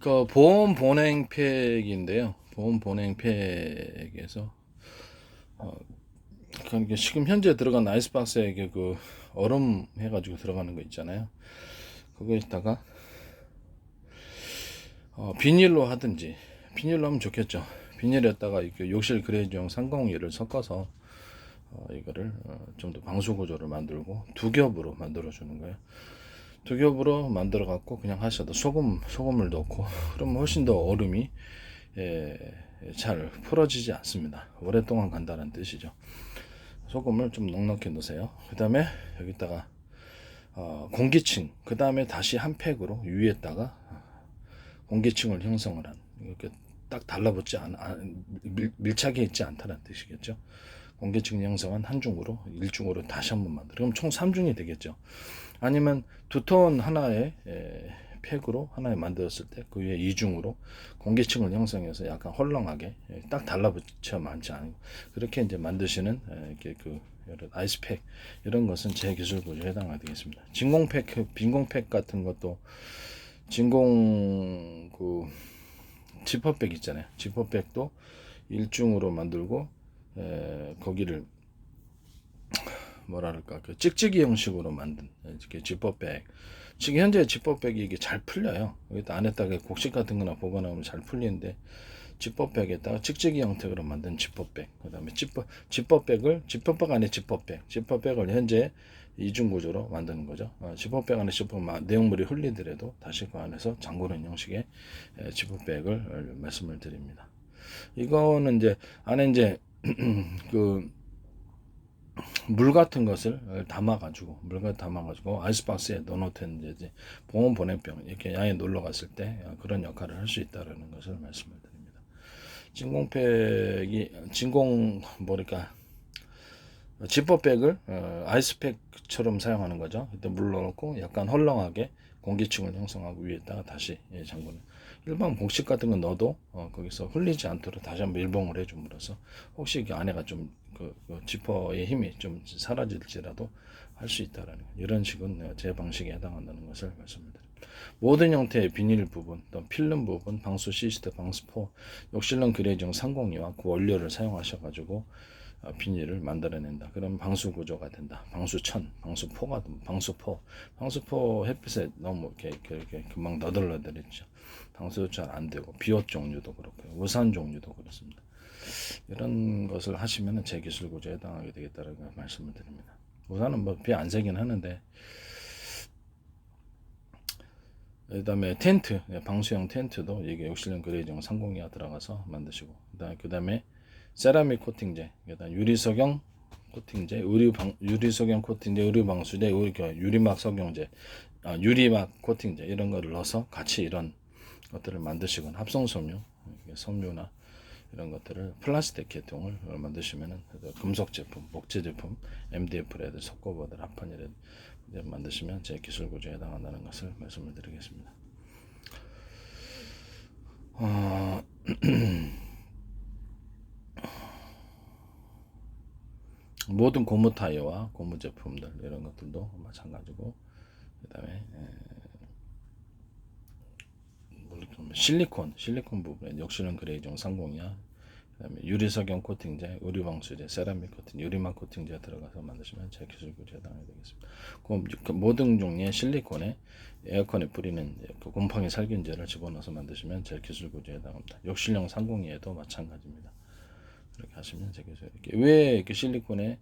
그 보험 보냉팩인데요. 보험 보냉팩에서 그러니까 지금 현재 들어간 아이스박스에 그 얼음 해가지고 들어가는 거 있잖아요. 그거에다가 비닐로 하든지 비닐로 하면 좋겠죠. 비닐에다가 이렇게 욕실 그레이즈용 상공유를 섞어서 이거를 좀 더 방수 구조를 만들고 두 겹으로 만들어 주는 거예요. 두 겹으로 만들어 갖고 그냥 하셔도 소금을 넣고 그러면 훨씬 더 얼음이 예, 잘 풀어지지 않습니다. 오랫동안 간다는 뜻이죠. 소금을 좀 넉넉히 넣으세요. 그 다음에 여기다가 공기층, 그 다음에 다시 한 팩으로 위에다가 공기층을 형성을 한, 이렇게 딱 달라붙지 밀착해 있지 않다는 뜻이겠죠. 공기층 형성한 한 중으로, 일중으로 다시 한번 만들어. 그럼 총 3중이 되겠죠. 아니면 두 톤 하나의 팩으로 하나에 만들었을 때 그 위에 이중으로 공기층을 형성해서 약간 헐렁하게 딱 달라붙여 많지 않고 그렇게 이제 만드시는 이렇게 그 아이스팩 이런 것은 제 기술 구조에 해당하겠습니다. 진공팩, 빈공팩 같은 것도 진공 그 지퍼백 있잖아요. 지퍼백도 일중으로 만들고 거기를 뭐랄까 그 찍찍이 형식으로 만든 이렇게 지퍼백. 지금 현재 지퍼백이 이게 잘 풀려요. 여기다 안에다가 곡식 같은 거나 보관하면 잘 풀리는데 지퍼백에다가 찍찍이 형태로 만든 지퍼백. 그다음에 지퍼백 안에 지퍼백을 현재 이중 구조로 만드는 거죠. 지퍼백 안에 내용물이 흘리더라도 다시 그 안에서 잠그는 형식의 지퍼백을 말씀을 드립니다. 이거는 이제 안에 이제 그 물 같은 것을 담아가지고 아이스박스에 넣어놓던 이제 보온 보냉병 이렇게 야외 놀러 갔을 때 그런 역할을 할 수 있다라는 것을 말씀을 드립니다. 진공 뭐랄까 지퍼백을 아이스팩처럼 사용하는 거죠. 그때 물 넣어놓고 약간 헐렁하게 공기층을 형성하고 위에다가 다시 잠그는 일반 복식 같은 거 넣어도 거기서 흘리지 않도록 다시 한번 밀봉을 해줌으로써 혹시 그 안에가 좀 그 지퍼의 힘이 좀 사라질지라도 할 수 있다라는 이런 식은 제 방식에 해당한다는 것을 말씀드립니다. 모든 형태의 비닐 부분, 또 필름 부분, 방수 시스트, 방수포, 욕실용 그레이징 상공유와 그 원료를 사용하셔가지고 비닐을 만들어낸다. 그럼 방수 구조가 된다. 방수천, 방수포 햇빛에 너무 이렇게 금방 너덜너덜했죠. 방수도 잘 안 되고 비옷 종류도 그렇고요. 우산 종류도 그렇습니다. 이런 것을 하시면 제 기술 구조에 해당하게 되겠다는 말씀을 드립니다. 우산은 뭐 비 안 새긴 하는데 그다음에 텐트, 방수형 텐트도 이게 욕실용 그레이징 상공이가 들어가서 만드시고 그다음에 세라믹 코팅제, 그다음 유리석영 코팅제, 유리석영 코팅제, 유리방수제, 유리막 석영제, 유리막 코팅제 이런 거를 넣어서 같이 이런 것들을 만드시거나 합성섬유, 섬유나 이런 것들을 플라스틱 계통을 만드시면은 금속 제품, 목재 제품, MDF라든 석고보드, 합판이라든 만드시면 제 기술 구조에 해당한다는 것을 말씀을 드리겠습니다. 모든 고무 타이어와 고무 제품들 이런 것들도 마찬가지고 그다음에 실리콘 부분에 역실은 그레이종 상공이야. 그다음에 유리석영 코팅제, 의류방수제, 세라믹 코팅, 유리막 코팅제 들어가서 만드시면 제 기술 구조에 해당이 되겠습니다. 그 모든 종류의 실리콘에 에어컨에 뿌리는 그 곰팡이 살균제를 집어넣어서 만드시면 제 기술 구조에 해당합니다. 욕실용 상공이에도 마찬가지입니다. 이렇게 하시면 제 기술. 왜 이렇게 실리콘에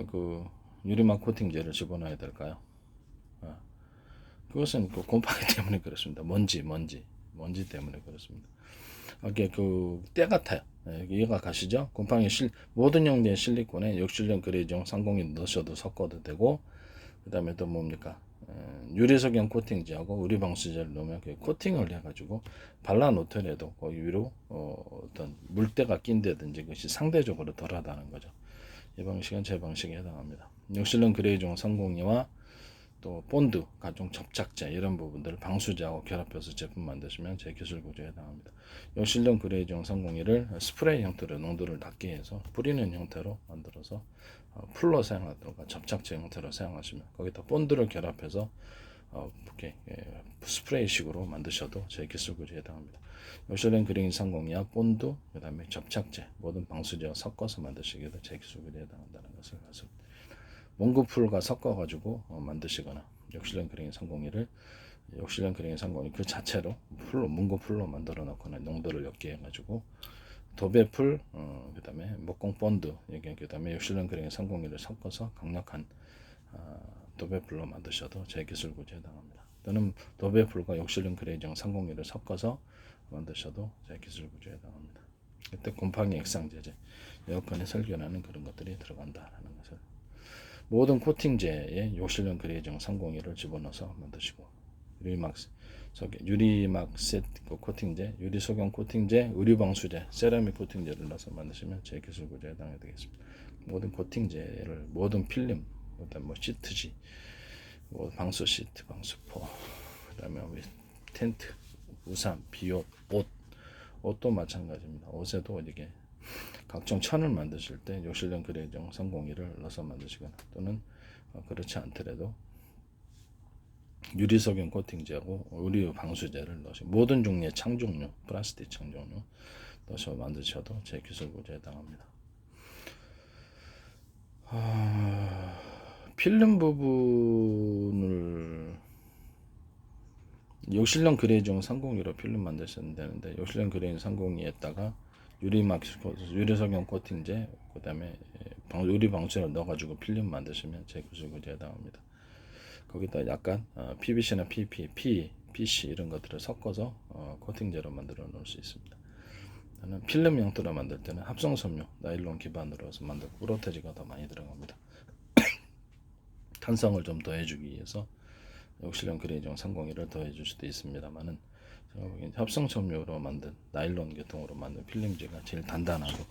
그 유리막 코팅제를 집어넣어야 될까요? 그것은 그 곰팡이 때문에 그렇습니다. 먼지 때문에 그렇습니다. 이게 그 때 같아요. 이해가 가시죠? 모든 형태의 실리콘에 욕실용 그레이종 상공이 넣으셔도 섞어도 되고 그 다음에 또 뭡니까 유리석영 코팅제하고 의류방수제를 넣으면 그 코팅을 해가지고 발라놓더라도 거기 위로 어떤 물때가 낀다든지 그것이 상대적으로 덜하다는 거죠. 이 방식은 제 방식에 해당합니다. 욕실용 그레이종 상공이와 또 본드, 각종 접착제 이런 부분들을 방수제하고 결합해서 제품 만드시면 제 기술 구조에 해당합니다. 욕실용 그레이종 상공이를 스프레이 형태로 농도를 낮게 해서 뿌리는 형태로 만들어서 풀로 사용하든가 접착제 형태로 사용하시면 거기다 본드를 결합해서 이렇게 스프레이식으로 만드셔도 제 기술 구조에 해당합니다. 욕실렌 그린 상공이와 본드, 그 다음에 접착제, 모든 방수제와 섞어서 만드시기도 제 기술 구조에 해당한다는 것을 말씀드립니다. 몽구풀과 섞어가지고 만드시거나 욕실렌 그린 상공이를 욕실렌 그린 상공이 그 자체로 풀로 몽구풀로 만들어 놓거나 농도를 옅게 해가지고 도배풀, 그 다음에 목공 본드, 그 다음에 욕실렌 그린 상공이를 섞어서 강력한 도배풀로 만드셔도 제 기술 구조에 해당합니다. 또는 도배풀과 욕실렌 그레이징 상공유를 섞어서 만드셔도 제 기술 구조에 해당합니다. 그때 곰팡이 액상제제, 에어컨에 살균하는 그런 것들이 들어간다라는 것을. 모든 코팅제에 욕실렌 그레이징 상공유를 집어넣어서 만드시고 유리막 세트 코팅제, 유리 소경 코팅제, 의류 방수제, 세라믹 코팅제를 넣어서 만드시면 제 기술 구조에 해당이 되겠습니다. 모든 코팅제를 모든 필름, 그다음 시트지, 방수 시트, 방수포, 그다음에 텐트, 우산, 비옷, 옷도 마찬가지입니다. 옷에도 이게 각종 천을 만드실 때 욕실렌 그레이징 상공유를 넣어서 만드시거나 또는 그렇지 않더라도 유리 석영 코팅제하고 의류 방수제를 넣으시고 모든 종류의 창종류, 플라스틱 창종류 넣어서 만드셔도 제 기술 구조에 해당합니다. 필름 부분을 욕실렌 그레이징 상공유로 필름 만드시면 되는데 욕실렌 그레이징 상공유에다가 유리 석영 코팅제, 그 다음에 유리 방수제를 넣어가지고 필름 만드시면 제 기술 구조에 해당합니다. 거기다 약간 PVC나 PP, PC 이런 것들을 섞어서 코팅제로 만들어 놓을 수 있습니다. 저는 필름 형태로 만들 때는 합성섬유, 나일론 기반으로 해서 만들고 프로테지가 더 많이 들어갑니다. 탄성을 좀 더해주기 위해서 욕실렌 그레이징 상공유를 더해줄 수도 있습니다만은 제가 보기엔 합성섬유로 만든 나일론 계통으로 만든 필름지가 제일 단단하고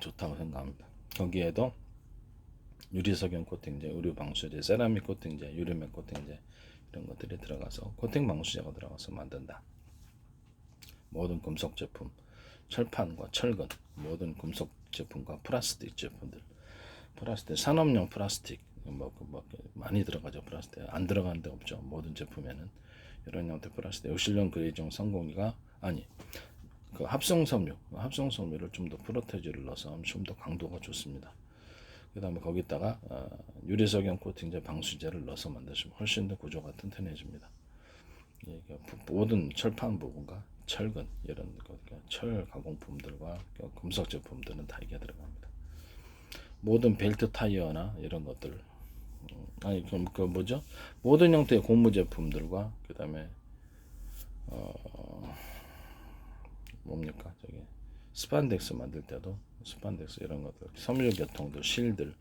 좋다고 생각합니다. 거기에도 유리석영 코팅제, 의류 방수제, 세라믹 코팅제, 유리막 코팅제 이런 것들이 들어가서 코팅 방수제가 들어가서 만든다. 모든 금속 제품, 철판과 철근, 모든 금속 제품과 플라스틱 제품들, 플라스틱 산업용 플라스틱 많이 들어가죠. 플라스틱 안 들어가는 데 없죠. 모든 제품에는 이런 형태 플라스틱, 욕실렌 그레이징 상공유가 그 합성섬유를 좀 더 프로테지를 넣어서 좀 더 강도가 좋습니다. 그 다음에 거기다가 유리석영 코팅제 방수제를 넣어서 만드시면 훨씬 더 구조가 튼튼해집니다. 모든 철판 부분과 철근 이런 철 가공품들과 금속 제품들은 다 이게 들어갑니다. 모든 벨트 타이어나 이런 것들 모든 형태의 고무 제품들과 그 다음에 스판덱스 만들 때도 스판덱스 이런 것들, 섬유 계통들, 실들,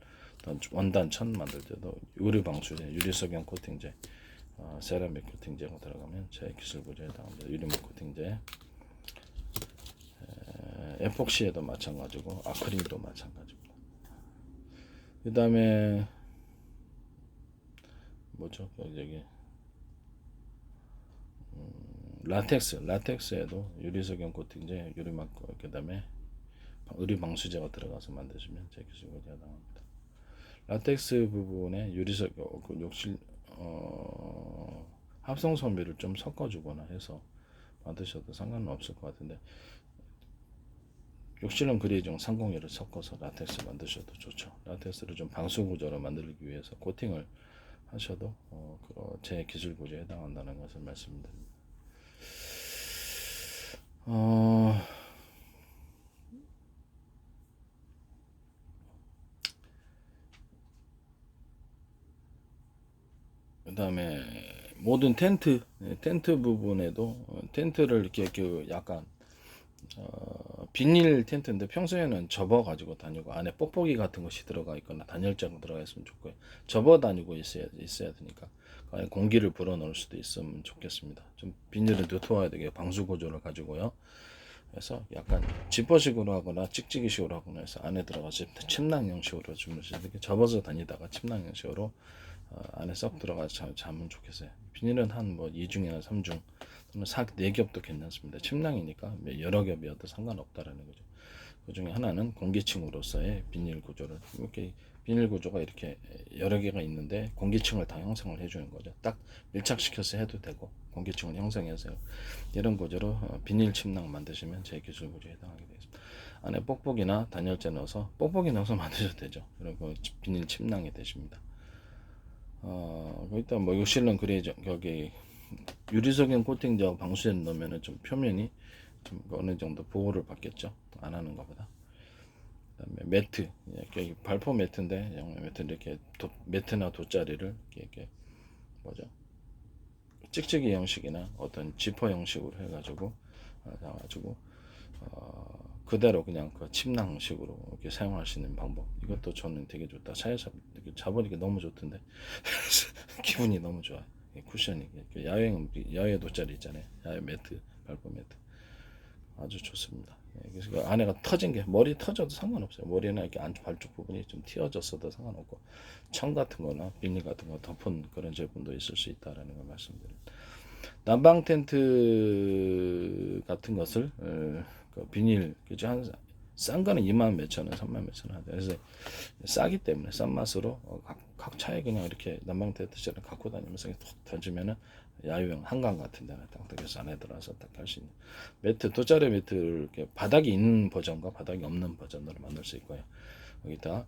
원단 천 만들 때도 유리 방수제, 유리석영 코팅제, 세라믹 코팅제가 들어가면 제 기술 구조에 해당합니다. 유리막 코팅제, 에폭시에도 마찬가지고 아크릴도 마찬가지입니다. 그 다음에 여기 라텍스에도 유리석영 코팅제, 유리막, 그 다음에 의류 방수제가 들어가서 만드시면 제 기술 구조에 해당합니다. 라텍스 부분에 합성 섬유를 좀 섞어주거나 해서 만드셔도 상관은 없을 것 같은데 욕실렌 그레이징 상공유를 섞어서 라텍스 만드셔도 좋죠. 라텍스를 좀 방수 구조로 만들기 위해서 코팅을 하셔도 제 기술 구조에 해당한다는 것을 말씀드립니다. 그 다음에 모든 텐트 부분에도 텐트를 이렇게 약간 비닐 텐트인데 평소에는 접어 가지고 다니고 안에 뽁뽁이 같은 것이 들어가 있거나 단열재가 들어가 있으면 좋고요. 접어 다니고 있어야 되니까 안에 공기를 불어 넣을 수도 있으면 좋겠습니다. 좀 비닐을 두터워야 되게 방수 구조를 가지고요. 그래서 약간 지퍼식으로 하거나 찍찍이식으로 하거나 해서 안에 들어가서 침낭 형식으로 주무시면 이렇게 접어서 다니다가 침낭 형식으로 안에 썩 들어가서 자면 좋겠어요. 비닐은 한 2중이나 3중 또는 4겹도 괜찮습니다. 침낭이니까 여러 겹이어도 상관없다라는 거죠. 그 중에 하나는 공기층으로서의 비닐 구조를 이렇게 비닐 구조가 이렇게 여러 개가 있는데 공기층을 다 형성을 해주는 거죠. 딱 밀착시켜서 해도 되고 공기층을 형성해서 이런 구조로 비닐 침낭 만드시면 제 기술 구조에 해당하게 되겠습니다. 안에 뽁뽁이나 단열재 넣어서 뽁뽁이 넣어서 만드셔도 되죠. 그리고 비닐 침낭이 되십니다. 일단 뭐 욕실은 그래죠. 여기 유리석인 코팅제하고 방수제를 넣으면은 좀 표면이 좀 어느 정도 보호를 받겠죠. 안 하는 것보다. 그다음에 매트, 여기 발포 매트인데 매트 이렇게 매트나 돗자리를 이렇게 뭐죠? 찍찍이 형식이나 어떤 지퍼 형식으로 해가지고 그대로 그냥 그 침낭식으로 이렇게 사용할 수 있는 방법. 이것도 저는 되게 좋다. 차에서 이렇게 잡으니까 너무 좋던데 기분이 너무 좋아요. 쿠션이 야외 돗자리 있잖아요. 야외 매트, 발포 매트 아주 좋습니다. 그래서 그 안에가 터진 게 머리 터져도 상관없어요. 머리나 이렇게 발쪽 부분이 좀 튀어졌어도 상관없고 청 같은 거나 비닐 같은 거 덮은 그런 제품도 있을 수 있다라는 걸 말씀드립니다. 난방 텐트 같은 것을 그 비닐 그죠? 싼 거는 2만 몇천 원, 3만 몇천 원 하죠. 그래서 싸기 때문에 싼 맛으로 각 차에 그냥 이렇게 난방 텐트처럼 갖고 다니면서 툭 던지면은 야유형 한강 같은 데는 딱딱해서 안에 들어와서 딱 할 수 있는 매트, 돗자리 매트를 이렇게 바닥이 있는 버전과 바닥이 없는 버전으로 만들 수 있고요. 여기다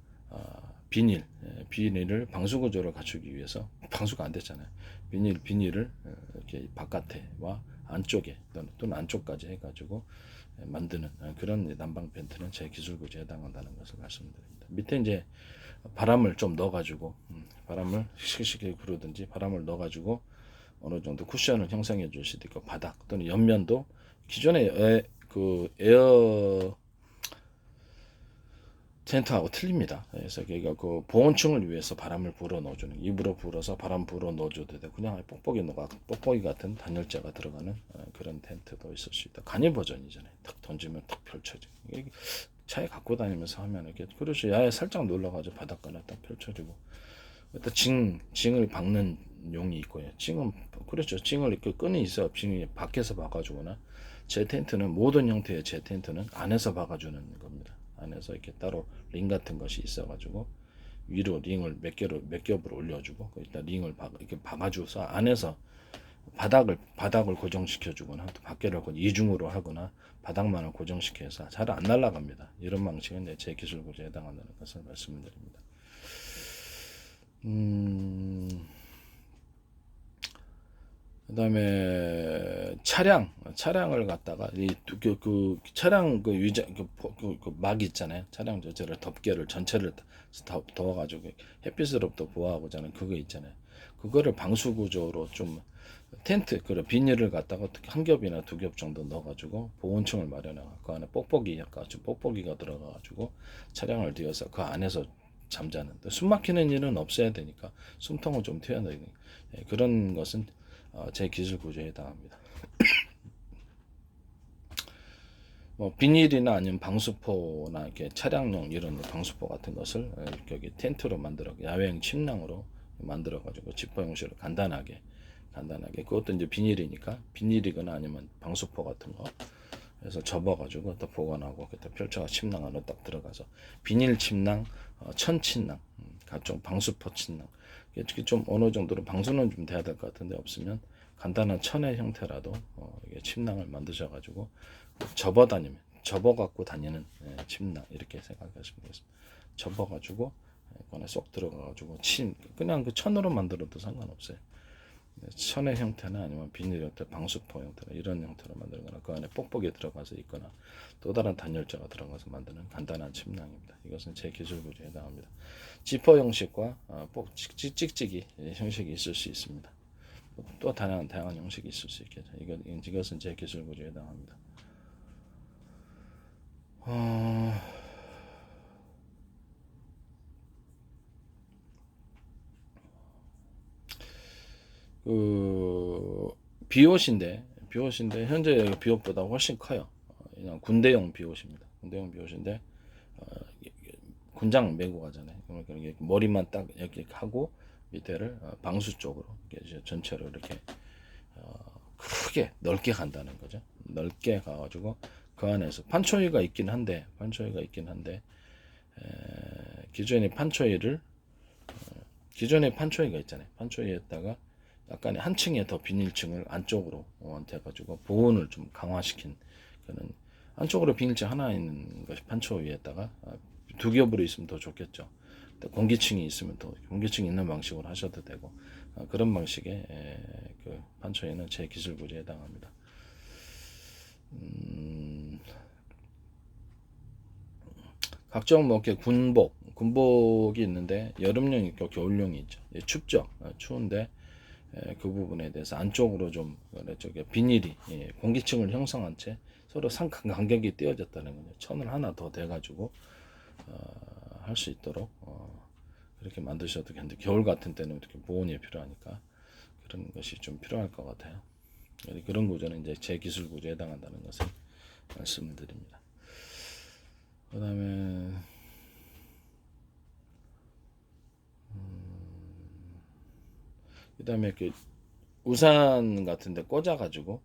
비닐을 방수 구조를 갖추기 위해서 방수가 안 됐잖아요. 비닐을 이렇게 바깥에와 안쪽에 또는 안쪽까지 해가지고 만드는 그런 난방 팬트는 제 기술 구조에 해당한다는 것을 말씀드립니다. 밑에 이제 바람을 좀 넣어가지고 바람을 시키게 부르든지 바람을 넣어가지고 어느 정도 쿠션을 형성해 줄 수도 있고 바닥 또는 옆면도 기존의 그 에어 텐트하고 틀립니다. 그래서 여기가 그 보온층을 위해서 바람을 불어 넣어주는 입으로 불어서 바람 불어 넣어줘도 되고 그냥 뽁뽁이 같은 단열재가 들어가는 그런 텐트도 있을 수 있다. 간이 버전이잖아요. 탁 던지면 탁 펼쳐지고 차에 갖고 다니면서 하면 이렇게 그렇죠. 야에 살짝 놀러가지고 바닷가에 딱 펼쳐지고 일단 징을 박는 용이 있고요. 징은 그렇죠. 징을 이렇게 끈이 있어. 징이 밖에서 박아주거나 제 텐트는 모든 형태의 제 텐트는 안에서 박아주는 겁니다. 안에서 이렇게 따로 링 같은 것이 있어가지고 위로 링을 몇 겹으로 올려주고 일단 링을 이렇게 박아줘서 안에서 바닥을 고정시켜주거나 또 밖에를 이중으로 하거나 바닥만을 고정시켜서 잘 안 날아갑니다. 이런 방식은 제 기술 구조에 해당한다는 것을 말씀드립니다. 그다음에 차량을 갖다가 그 차량 그 유장 막 있잖아요. 차량 전체를 덮개를 전체를 덮어가지고 햇빛으로부터 보호하고자 하는 그거 있잖아요. 그거를 방수 구조로 좀 텐트 그 비닐을 갖다가 한 겹이나 두 겹 정도 넣어가지고 보온층을 마련하고 그 안에 뽁뽁이가 들어가가지고 차량을 뒤어서 그 안에서 잠자는 숨 막히는 일은 없어야 되니까 숨통을 좀 튀어야 되니까 그런 것은 제 기술 구조에 해당합니다. 뭐 비닐이나 아니면 방수포나 이렇게 차량용 이런 방수포 같은 것을 이렇게 여기 텐트로 만들어 야외형 침낭으로 만들어 가지고 지퍼 형식으로 간단하게 그것도 이제 비닐이거나 아니면 방수포 같은 거 해서 접어가지고 또 보관하고 그때 펼쳐가 침낭 안으로 딱 들어가서 비닐 침낭, 천 침낭, 각종 방수포 침낭 특히 좀 어느 정도로 방수는 좀 돼야 될 것 같은데 없으면 간단한 천의 형태라도 이게 침낭을 만드셔가지고 접어갖고 다니는 침낭 이렇게 생각하시면 되겠습니다. 접어가지고 그 안에 쏙 들어가가지고 그냥 그 천으로 만들어도 상관없어요. 천의 형태나 아니면 비닐 형태, 방수포 형태나 이런 형태로 만들거나 그 안에 뽁뽁이 들어가서 있거나 또 다른 단열재가 들어가서 만드는 간단한 침낭입니다. 이것은 제 기술 구조에 해당합니다. 지퍼 형식과 찍찍이 형식이 있을 수 있습니다. 또 다양한 형식이 있을 수 있겠죠. 이것은 제 기술 구조에 해당합니다. 비옷인데 현재 비옷보다 훨씬 커요. 그냥 군대용 비옷입니다. 군대용 비옷인데 군장 메고 가잖아요. 그러니까 머리만 딱 이렇게 하고 밑에를 방수 쪽으로 이렇게 전체로 이렇게 크게 넓게 간다는 거죠. 넓게 가가지고 그 안에서 판초이가 있긴 한데 기존의 판초이를 기존의 판초이가 있잖아요. 판초이에다가 약간의 한 층에 더 비닐층을 안쪽으로 해가지고 보온을 좀 강화시킨 그런 안쪽으로 비닐층 하나 있는 것이 판초이에다가 두 겹으로 있으면 더 좋겠죠. 공기층이 있으면 더 공기층이 있는 방식으로 하셔도 되고 그런 방식의 그 판초이는 제 기술 구조에 해당합니다. 각종 뭐 이렇게 군복이 있는데 여름용 있고 겨울용이 있죠. 춥죠. 추운데 그 부분에 대해서 안쪽으로 좀 저기 비닐이 공기층을 형성한 채 서로 간격이 띄어졌다는 거죠. 천을 하나 더 대가지고 할 수 있도록 그렇게 만드셔도 괜찮은데 겨울 같은 때는 이렇게 보온이 필요하니까 그런 것이 좀 필요할 것 같아요. 그런 구조는 이제 제 기술 구조에 해당한다는 것을 말씀을 드립니다. 그다음에 그 우산 같은데 꽂아가지고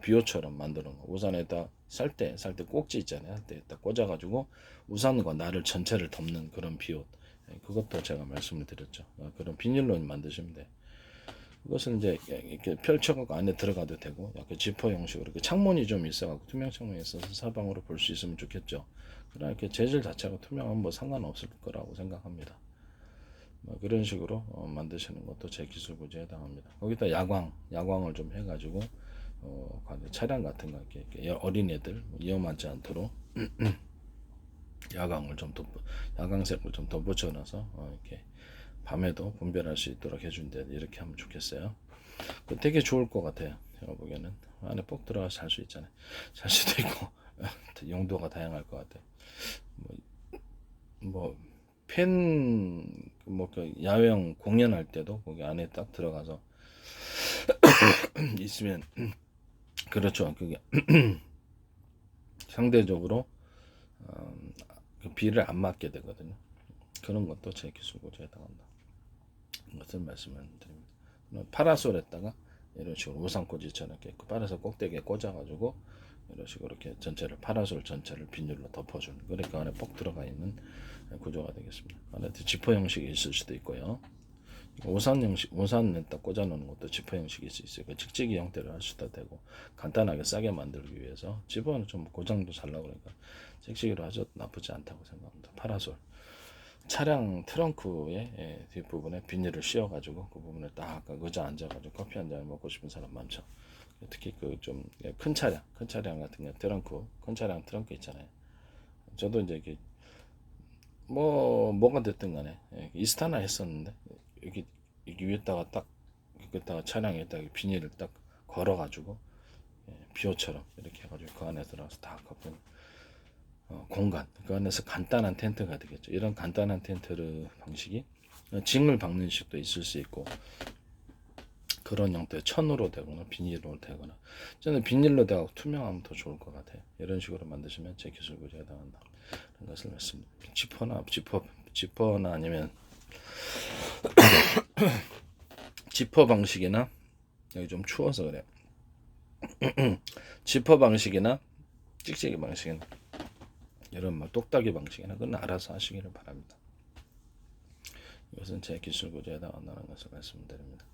비옷처럼 만드는 거. 우산에다 살 때 꼭지 있잖아요. 할 때 딱 꽂아가지고 우산과 나를 전체를 덮는 그런 비옷. 그것도 제가 말씀을 드렸죠. 그런 비닐로 만드시면 돼. 그것을 이제 이렇게 펼쳐갖고 안에 들어가도 되고, 약간 지퍼 형식으로 이렇게 창문이 좀 있어갖고 투명 창문이 있어서 사방으로 볼 수 있으면 좋겠죠. 그러나 이렇게 재질 자체가 투명하면 뭐 상관없을 거라고 생각합니다. 뭐 그런 식으로 만드시는 것도 제 기술 구조에 해당합니다. 거기다 야광을 좀 해가지고 차량 같은 거 이렇게 어린애들 위험하지 않도록 야광색을 좀 덧붙여놔서 이렇게 밤에도 분별할 수 있도록 해준대. 이렇게 하면 좋겠어요. 되게 좋을 것 같아요. 제가 보기에는 안에 뻑 들어가서 잘 수 있잖아요. 잘 수도 있고 용도가 다양할 것 같아요. 그 야외형 공연할 때도 거기 안에 딱 들어가서 있으면 그렇죠. 그게 상대적으로 그 비를 안 맞게 되거든요. 그런 것도 제 기술 구조에 해당한다. 것을 말씀을 드립니다. 파라솔에다가 이런 식으로 우산꽂이처럼 이렇게 파라솔 꼭대기에 꽂아가지고 이런 식으로 이렇게 전체를 파라솔 전체를 비닐로 덮어주는, 그러니까 안에 뻑 들어가 있는 구조가 되겠습니다. 안에 지퍼 형식이 있을 수도 있고요. 우산에다 꽂아놓는 것도 지퍼 형식이 있을 수 있어요. 직지기 형태로 할 수도 되고, 간단하게 싸게 만들기 위해서 지퍼는 좀 고장도 잘 나고 그러니까 직지기로 하셔도 나쁘지 않다고 생각합니다. 파라솔. 차량 트렁크의 뒷부분에 비닐을 씌워가지고 그 부분에 딱 의자 앉아가지고 커피 한 잔 먹고 싶은 사람 많죠. 특히 그 좀 큰 차량 같은 게 큰 차량 트렁크 있잖아요. 저도 이제 이게 뭐가 됐든 간에 이스타나 했었는데 여기 위에다가 딱 여기다가 차량에다가 비닐을 딱 걸어가지고 비옷처럼 이렇게 해가지고 그 안에 들어가서 다 덮는 공간, 그 안에서 간단한 텐트가 되겠죠. 이런 간단한 텐트 방식이 징을 박는 식도 있을 수 있고, 그런 형태의 천으로 되거나 비닐로 되거나, 저는 비닐로 되고 투명하면 더 좋을 것 같아요. 이런 식으로 만드시면 제 기술 구조에 해당한다 그런 것을 말씀드립니다. 지퍼나 아니면 지퍼 방식이나, 여기 좀 추워서 그래요. 지퍼 방식이나 찍찍이 방식이나 이런 똑딱이 방식이나 그건 알아서 하시기를 바랍니다. 이것은 제 기술 구조에 해당한다는 것을 말씀드립니다.